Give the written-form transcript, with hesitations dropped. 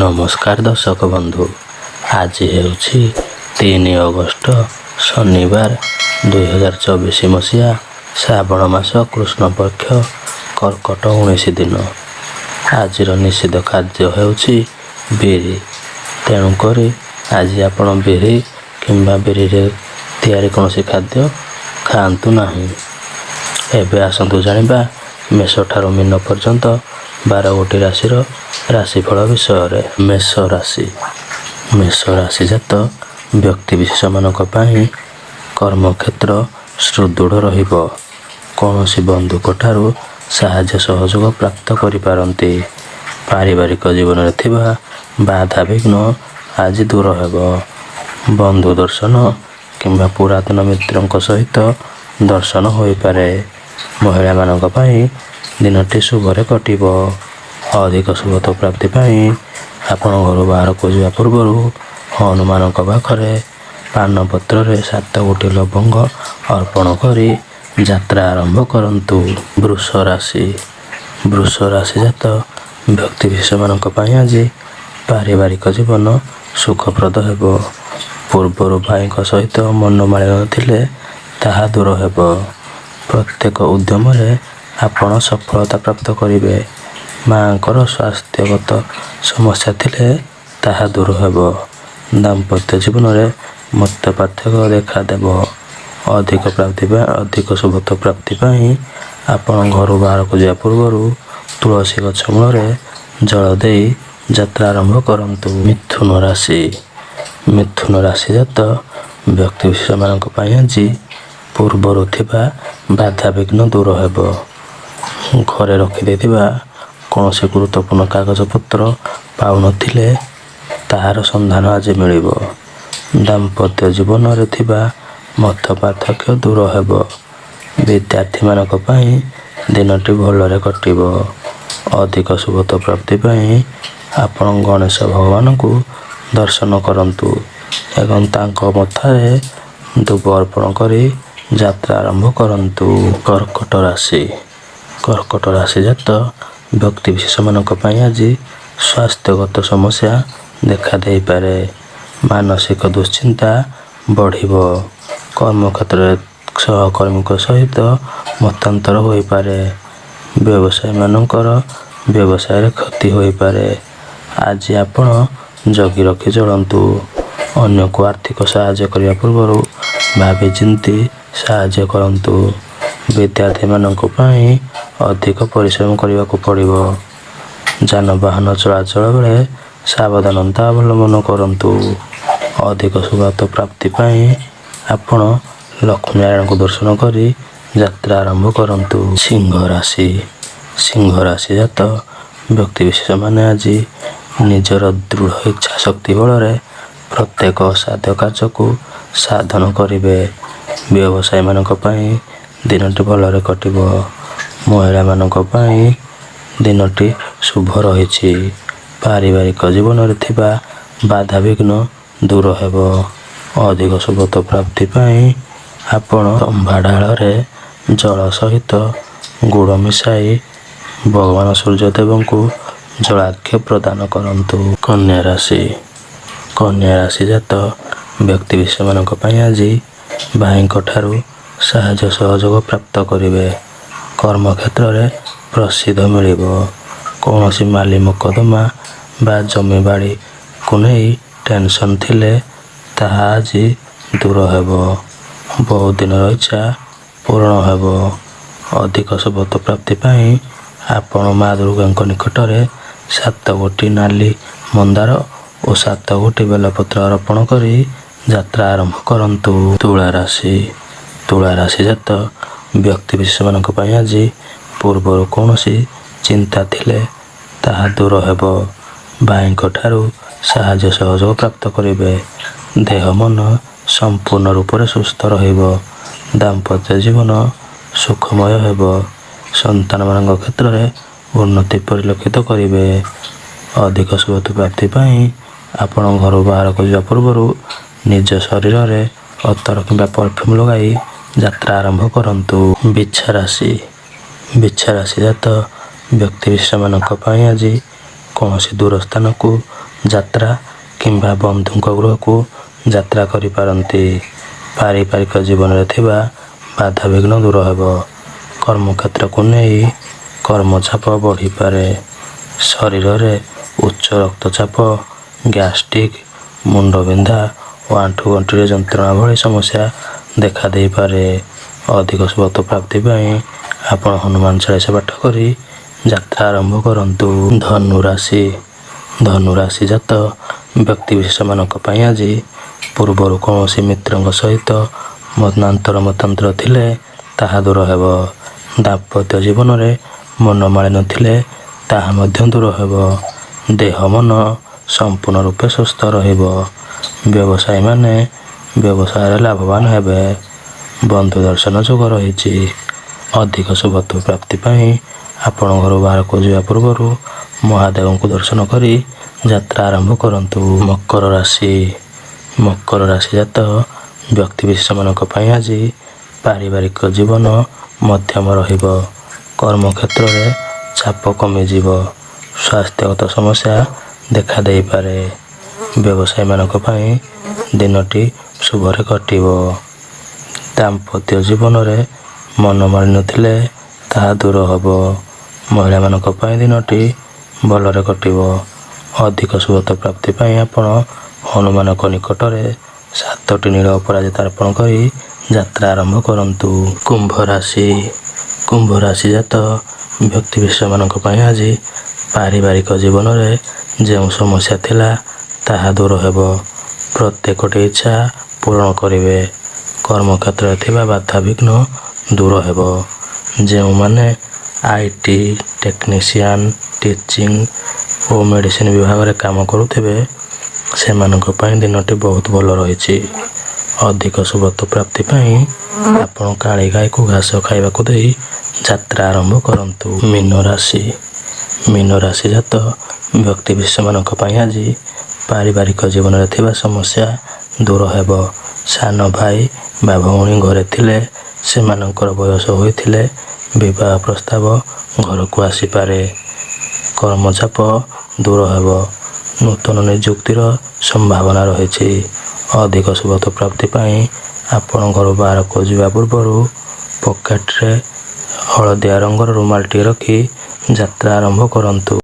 ନମସ୍କାର ଦର୍ଶକ ବନ୍ଧୁ, ଆଜି ହେଉଛି 3 ଅଗଷ୍ଟ ଶନିବାର 2024 ମସିହା ଶ୍ରାବଣ ମାସ କୃଷ୍ଣପକ୍ଷ କର୍କଟ 19 ଦିନ। ଆଜିର ନିଷିଦ୍ଧ ଖାଦ୍ୟ ହେଉଛି ବିରି। ତେଣୁକରି ଆଜି ଆପଣ ବିରି କିମ୍ବା ବିରିରେ ତିଆରି କୌଣସି ଖାଦ୍ୟ ଖାଆନ୍ତୁ ନାହିଁ। ଏବେ ଆସନ୍ତୁ ଜାଣିବା ମେଷଠାରୁ ମୀନ ପର୍ଯ୍ୟନ୍ତ 12ଗୋଟି ରାଶିର ରାଶିଫଳ ବିଷୟରେ। ମେଷ ରାଶି ଜାତ ବ୍ୟକ୍ତିବିଶେଷମାନଙ୍କ ପାଇଁ କର୍ମକ୍ଷେତ୍ର ସୁଦୃଢ଼ ରହିବ। କୌଣସି ବନ୍ଧୁଙ୍କଠାରୁ ସାହାଯ୍ୟ ସହଯୋଗ ପ୍ରାପ୍ତ କରିପାରନ୍ତି। ପାରିବାରିକ ଜୀବନରେ ଥିବା ବାଧାବିଘ୍ନ ଆଜି ଦୂର ହେବ। ବନ୍ଧୁ ଦର୍ଶନ କିମ୍ବା ପୁରାତନ ମିତ୍ରଙ୍କ ସହିତ ଦର୍ଶନ ହୋଇପାରେ। ମହିଳାମାନଙ୍କ ପାଇଁ ଦିନଟି ଶୁଭରେ କଟିବ। ଅଧିକ ଶୁଭତ୍ୱ ପ୍ରାପ୍ତି ପାଇଁ ଆପଣ ଘରୁ ବାହାରକୁ ଯିବା ପୂର୍ବରୁ ହନୁମାନଙ୍କ ପାଖରେ ପାନପତ୍ରରେ 7ଗୋଟି ଲବଙ୍ଗ ଅର୍ପଣ କରି ଯାତ୍ରା ଆରମ୍ଭ କରନ୍ତୁ। ବୃଷ ରାଶି ଜାତ ବ୍ୟକ୍ତିବିଶେଷମାନଙ୍କ ପାଇଁ ଆଜି ପାରିବାରିକ ଜୀବନ ସୁଖପ୍ରଦ ହେବ। ପୂର୍ବରୁ ଭାଇଙ୍କ ସହିତ ମନୋମାଳିନ୍ୟ ଥିଲେ ତାହା ଦୂର ହେବ। ପ୍ରତ୍ୟେକ ଉଦ୍ୟମରେ ଆପଣ ସଫଳତା ପ୍ରାପ୍ତ କରିବେ। ମାଆଙ୍କର ସ୍ୱାସ୍ଥ୍ୟଗତ ସମସ୍ୟା ଥିଲେ ତାହା ଦୂର ହେବ। ଦାମ୍ପତ୍ୟ ଜୀବନରେ ମତ ପାର୍ଥକ୍ୟ ଦେଖାଦେବ। ଅଧିକ ଶୁଭତ୍ୱ ପ୍ରାପ୍ତି ପାଇଁ ଆପଣ ଘରୁ ବାହାରକୁ ଯିବା ପୂର୍ବରୁ ତୁଳସୀ ଗଛ ମୂଳରେ ଜଳ ଦେଇ ଯାତ୍ରା ଆରମ୍ଭ କରନ୍ତୁ। ମିଥୁନ ରାଶି ଜାତ ବ୍ୟକ୍ତିବିଶେଷମାନଙ୍କ ପାଇଁ ଆଜି ପୂର୍ବରୁ ଥିବା ବାଧାବିଘ୍ନ ଦୂର ହେବ। ଘରେ ରଖିଦେଇଥିବା କୌଣସି ଗୁରୁତ୍ୱପୂର୍ଣ୍ଣ କାଗଜପତ୍ର ପାଉନଥିଲେ ତାହାର ସନ୍ଧାନ ଆଜି ମିଳିବ। ଦାମ୍ପତ୍ୟ ଜୀବନରେ ଥିବା ମତ ପାର୍ଥକ୍ୟ ଦୂର ହେବ। ବିଦ୍ୟାର୍ଥୀମାନଙ୍କ ପାଇଁ ଦିନଟି ଭଲରେ କଟିବ। ଅଧିକ ଶୁଭତ୍ୱ ପ୍ରାପ୍ତି ପାଇଁ ଆପଣ ଗଣେଶ ଭଗବାନଙ୍କୁ ଦର୍ଶନ କରନ୍ତୁ ଏବଂ ତାଙ୍କ ମଥାରେ ଦୁବ ଅର୍ପଣ କରି ଯାତ୍ରା ଆରମ୍ଭ କରନ୍ତୁ। କର୍କଟ ରାଶି ଜାତ ବ୍ୟକ୍ତିବିଶେଷମାନଙ୍କ ପାଇଁ ଆଜି ସ୍ୱାସ୍ଥ୍ୟଗତ ସମସ୍ୟା ଦେଖାଦେଇପାରେ। ମାନସିକ ଦୁଶ୍ଚିନ୍ତା ବଢ଼ିବ। କର୍ମକ୍ଷେତ୍ରରେ ସହକର୍ମୀଙ୍କ ସହିତ ମତାନ୍ତର ହୋଇପାରେ। ବ୍ୟବସାୟୀମାନଙ୍କର ବ୍ୟବସାୟରେ କ୍ଷତି ହୋଇପାରେ। ଆଜି ଆପଣ ଜଗି ରଖି ଚଳନ୍ତୁ। ଅନ୍ୟକୁ ଆର୍ଥିକ ସାହାଯ୍ୟ କରିବା ପୂର୍ବରୁ ଭାବିଚିନ୍ତି ସାହାଯ୍ୟ କରନ୍ତୁ। ବିଦ୍ୟାର୍ଥୀମାନଙ୍କ ପାଇଁ ଅଧିକ ପରିଶ୍ରମ କରିବାକୁ ପଡ଼ିବ। ଯାନବାହନ ଚଳାଚଳ ବେଳେ ସାବଧାନତା ଅବଲମ୍ବନ କରନ୍ତୁ। ଅଧିକ ଶୁଭତ୍ୱ ପ୍ରାପ୍ତି ପାଇଁ ଆପଣ ଲକ୍ଷ୍ମୀନାରାୟଣଙ୍କୁ ଦର୍ଶନ କରି ଯାତ୍ରା ଆରମ୍ଭ କରନ୍ତୁ। ସିଂହ ରାଶି ଜାତ ବ୍ୟକ୍ତିବିଶେଷମାନେ ଆଜି ନିଜର ଦୃଢ଼ ଇଚ୍ଛାଶକ୍ତି ବଳରେ ପ୍ରତ୍ୟେକ ଅସାଧ୍ୟ କାର୍ଯ୍ୟକୁ ସାଧନ କରିବେ। ବ୍ୟବସାୟୀମାନଙ୍କ ପାଇଁ ଦିନଟି ଭଲରେ କଟିବ। ମହିଳାମାନଙ୍କ ପାଇଁ ଦିନଟି ଶୁଭ ରହିଛି। ପାରିବାରିକ ଜୀବନରେ ଥିବା ବାଧାବିଘ୍ନ ଦୂର ହେବ। ଅଧିକ ଶୁଭତ୍ୱ ପ୍ରାପ୍ତି ପାଇଁ ଆପଣ ତମ୍ବା ଢାଳରେ ଜଳ ସହିତ ଗୁଡ଼ ମିଶାଇ ଭଗବାନ ସୂର୍ଯ୍ୟଦେବଙ୍କୁ ଜଳାର୍ଘ୍ୟ ପ୍ରଦାନ କରନ୍ତୁ। କନ୍ୟା ରାଶି ଜାତ ବ୍ୟକ୍ତିବିଶେଷମାନଙ୍କ ପାଇଁ ଆଜି ଭାଇଙ୍କଠାରୁ ସାହାଯ୍ୟ ସହଯୋଗ ପ୍ରାପ୍ତ କରିବେ। କର୍ମକ୍ଷେତ୍ରରେ ପ୍ରସିଦ୍ଧି ମିଳିବ। କୌଣସି ମାଲି ମକଦ୍ଦମା ବା ଜମିବାଡ଼ିକୁ ନେଇ ଟେନସନ୍ ଥିଲେ ତାହା ଆଜି ଦୂର ହେବ। ବହୁ ଦିନର ଇଚ୍ଛା ପୂରଣ ହେବ। ଅଧିକ ଶୁଭତ୍ୱ ପ୍ରାପ୍ତି ପାଇଁ ଆପଣ ମା ଦୁର୍ଗାଙ୍କ ନିକଟରେ 7ଗୋଟି ନାଲି ମନ୍ଦାର ଓ 7ଗୋଟି ବେଲପତ୍ର ଅର୍ପଣ କରି ଯାତ୍ରା ଆରମ୍ଭ କରନ୍ତୁ। ତୁଳା ରାଶି ଜାତ ବ୍ୟକ୍ତିବିଶେଷମାନଙ୍କ ପାଇଁ ଆଜି ପୂର୍ବରୁ କୌଣସି ଚିନ୍ତା ଥିଲେ ତାହା ଦୂର ହେବ। ଭାଇଙ୍କଠାରୁ ସାହାଯ୍ୟ ସହଯୋଗ ପ୍ରାପ୍ତ କରିବେ। ଦେହ ମନ ସମ୍ପୂର୍ଣ୍ଣ ରୂପରେ ସୁସ୍ଥ ରହିବ। ଦାମ୍ପତ୍ୟ ଜୀବନ ସୁଖମୟ ହେବ। ସନ୍ତାନମାନଙ୍କ କ୍ଷେତ୍ରରେ ଉନ୍ନତି ପରିଲକ୍ଷିତ କରିବେ। ଅଧିକ ଶୁଭତ୍ୱ ପ୍ରାପ୍ତି ପାଇଁ ଆପଣ ଘରୁ ବାହାରକୁ ଯିବା ପୂର୍ବରୁ ନିଜ ଶରୀରରେ ଅତର କିମ୍ବା ପରଫ୍ୟୁମ୍ ଲଗାଇ ଯାତ୍ରା ଆରମ୍ଭ କରନ୍ତୁ। ବିଛା ରାଶି ଜାତ ବ୍ୟକ୍ତିବିଶେଷମାନଙ୍କ ପାଇଁ ଆଜି କୌଣସି ଦୂର ସ୍ଥାନକୁ ଯାତ୍ରା କିମ୍ବା ବନ୍ଧୁଙ୍କ ଗୃହକୁ ଯାତ୍ରା କରିପାରନ୍ତି। ପାରିବାରିକ ଜୀବନରେ ଥିବା ବାଧାବିଘ୍ନ ଦୂର ହେବ। କର୍ମକ୍ଷେତ୍ରକୁ ନେଇ କର୍ମଚାପ ବଢ଼ିପାରେ। ଶରୀରରେ ଉଚ୍ଚ ରକ୍ତଚାପ, ଗ୍ୟାଷ୍ଟ୍ରିକ୍, ମୁଣ୍ଡବିନ୍ଧା ଓ ଆଣ୍ଠୁଗଣ୍ଠିରେ ଯନ୍ତ୍ରଣା ଭଳି ସମସ୍ୟା ଦେଖାଦେଇପାରେ। ଅଧିକ ଶୁଭତ୍ୱ ପ୍ରାପ୍ତି ପାଇଁ ଆପଣ ହନୁମାନ ଚାଳିଶା ପାଠ କରି ଯାତ୍ରା ଆରମ୍ଭ କରନ୍ତୁ। ଧନୁରାଶି। ଧନୁରାଶି ଜାତ ବ୍ୟକ୍ତିବିଶେଷମାନଙ୍କ ପାଇଁ ଆଜି ପୂର୍ବରୁ କୌଣସି ମିତ୍ରଙ୍କ ସହିତ ମନାନ୍ତର ଥିଲେ ତାହା ଦୂର ହେବ। ଦାମ୍ପତ୍ୟ ଜୀବନରେ ମନମାଳିନ୍ୟ ଥିଲେ ତାହା ମଧ୍ୟ ଦୂର ହେବ। ଦେହ ମନ ସମ୍ପୂର୍ଣ୍ଣ ରୂପେ ସୁସ୍ଥ ରହିବ। ବ୍ୟବସାୟୀମାନେ ବ୍ୟବସାୟରେ ଲାଭବାନ ହେବେ। ବନ୍ଧୁ ଦର୍ଶନ ଯୋଗ ରହିଛି। ଅଧିକ ଶୁଭତ୍ୱ ପ୍ରାପ୍ତି ପାଇଁ ଆପଣ ଘରୁ ବାହାରକୁ ଯିବା ପୂର୍ବରୁ ମହାଦେବଙ୍କୁ ଦର୍ଶନ କରି ଯାତ୍ରା ଆରମ୍ଭ କରନ୍ତୁ। ମକର ରାଶି। ମକର ରାଶି ଜାତ ବ୍ୟକ୍ତିବିଶେଷମାନଙ୍କ ପାଇଁ ଆଜି ପାରିବାରିକ ଜୀବନ ମଧ୍ୟମ ରହିବ। କର୍ମକ୍ଷେତ୍ରରେ ଚାପ କମିଯିବ। ସ୍ୱାସ୍ଥ୍ୟଗତ ସମସ୍ୟା ଦେଖାଦେଇପାରେ। ବ୍ୟବସାୟୀମାନଙ୍କ ପାଇଁ ଦିନଟି ଶୁଭରେ କଟିବ। ଦାମ୍ପତ୍ୟ ଜୀବନରେ ମନମାଳିନ୍ୟ ଥିଲେ ତାହା ଦୂର ହେବ। ମହିଳାମାନଙ୍କ ପାଇଁ ଦିନଟି ଭଲରେ କଟିବ। ଅଧିକ ଶୁଭତ୍ୱ ପ୍ରାପ୍ତି ପାଇଁ ଆପଣ ହନୁମାନଙ୍କ ନିକଟରେ 7ଟି ନୀଳ ଅପରାଜିତା ଅର୍ପଣ କରି ଯାତ୍ରା ଆରମ୍ଭ କରନ୍ତୁ। କୁମ୍ଭ ରାଶି। କୁମ୍ଭ ରାଶି ଜାତ ବ୍ୟକ୍ତିବିଶେଷମାନଙ୍କ ପାଇଁ ଆଜି ପାରିବାରିକ ଜୀବନରେ ଯେଉଁ ସମସ୍ୟା ଥିଲା ତାହା ଦୂର ହେବ। ପ୍ରତ୍ୟେକଟି ଇଚ୍ଛା ପୂରଣ କରିବେ। କର୍ମକ୍ଷେତ୍ରରେ ଥିବା ବାଧାବିଘ୍ନ ଦୂର ହେବ। ଯେଉଁମାନେ IT, technician, teaching O medicine ବିଭାଗରେ କାମ କରୁଥିବେ ସେମାନଙ୍କ ପାଇଁ ଦିନଟି ବହୁତ ଭଲ ରହିଛି। ଅଧିକ ଶୁଭତ୍ୱ ପ୍ରାପ୍ତି ପାଇଁ ଆପଣ କାଳି ଗାଈକୁ ଘାସ ଖାଇବାକୁ ଦେଇ ଯାତ୍ରା ଆରମ୍ଭ କରନ୍ତୁ। ମୀନ ରାଶି। ମୀନ ରାଶି ଜାତ ବ୍ୟକ୍ତିବିଶେଷମାନଙ୍କ ପାଇଁ ଆଜି ପାରିବାରିକ ଜୀବନରେ ଥିବା ସମସ୍ୟା ଦୂର ହେବ। ସାନ ଭାଇ ବା ଭଉଣୀ ଘରେ ଥିଲେ ସେମାନଙ୍କର ବୟସ ହୋଇଥିଲେ ବିବାହ ପ୍ରସ୍ତାବ ଘରକୁ ଆସିପାରେ। କର୍ମଚାପ ଦୂର ହେବ। ନୂତନ ନିଯୁକ୍ତିର ସମ୍ଭାବନା ରହିଛି। ଅଧିକ ଶୁଭତ୍ୱ ପ୍ରାପ୍ତି ପାଇଁ ଆପଣ ଘରୁ ବାହାରକୁ ଯିବା ପୂର୍ବରୁ ପକେଟରେ ହଳଦିଆ ରଙ୍ଗର ରୁମାଲଟିଏ ରଖି ଯାତ୍ରା ଆରମ୍ଭ କରନ୍ତୁ।